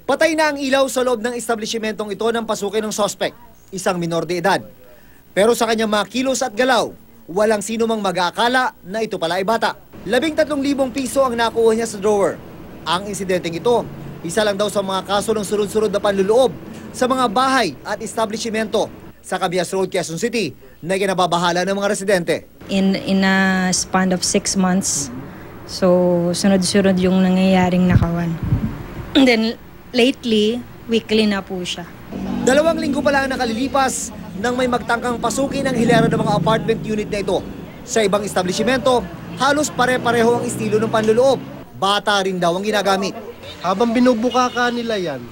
Patay na ang ilaw sa loob ng establishmentong ito ng pasukin ng suspect, isang minor de edad. Pero sa kanyang mga kilos at galaw, walang sino mang mag-aakala na ito pala ay bata. 13,000 piso ang nakuha niya sa drawer. Ang insidenteng ito, isa lang daw sa mga kaso ng sunod-sunod na panluloob sa mga bahay at establishmento sa Cabias Road, Quezon City na kinababahala ng mga residente. In a span of 6 months, so sunod-sunod yung nangyayaring nakawan. And then lately, weekly na po siya. 2 linggo pa lang nakalilipas nang may magtangkang pasukin ang hilera ng mga apartment unit na ito. Sa ibang establishmento, halos pare-pareho ang estilo ng panluloob. Bata rin daw ang ginagamit. Habang binubukaka nila yan,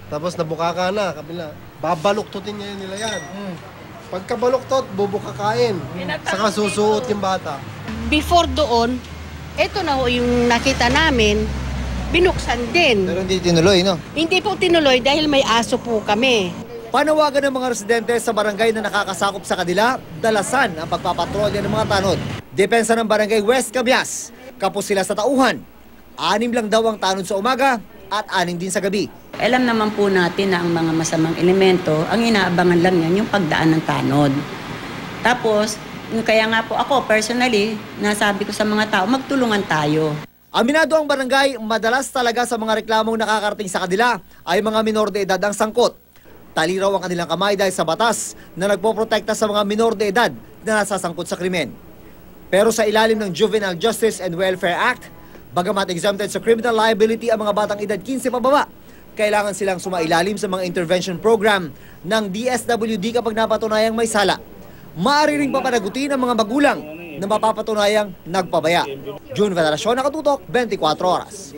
tapos nabukaka na, kabila, babaluktutin nila yan. Pagkabaluktot, bubukakain. Saka susuot yung bata. Before doon, ito na ho yung nakita namin, binuksan din. Pero hindi tinuloy, no? Hindi po tinuloy dahil may aso po kami. Panawagan ng mga residente sa barangay na nakakasakop sa kanila, dalasan ang pagpapatrolya ng mga tanod. Depensa ng barangay West Cabias, kapos sila sa tauhan. 6 lang daw ang tanod sa umaga at 6 din sa gabi. Alam naman po natin na ang mga masamang elemento, ang inaabangan lang yan yung pagdaan ng tanod. Tapos, kaya nga po ako personally, nasabi ko sa mga tao, magtulungan tayo. Aminado ang barangay, madalas talaga sa mga reklamong nakakarating sa kanila ay mga minor de edad ang sangkot. Taliraw ang kanilang kamay dahil sa batas na nagpoprotekta sa mga minor de edad na nasasangkot sa krimen. Pero sa ilalim ng Juvenile Justice and Welfare Act, bagamat exempted sa criminal liability ang mga batang edad 15 pababa, kailangan silang sumailalim sa mga intervention program ng DSWD kapag napatunayang may sala. Maaari ring papanagutin ang mga magulang na mapapatunayang nagpabaya. June Veneracion, Nakatutok, 24 Oras.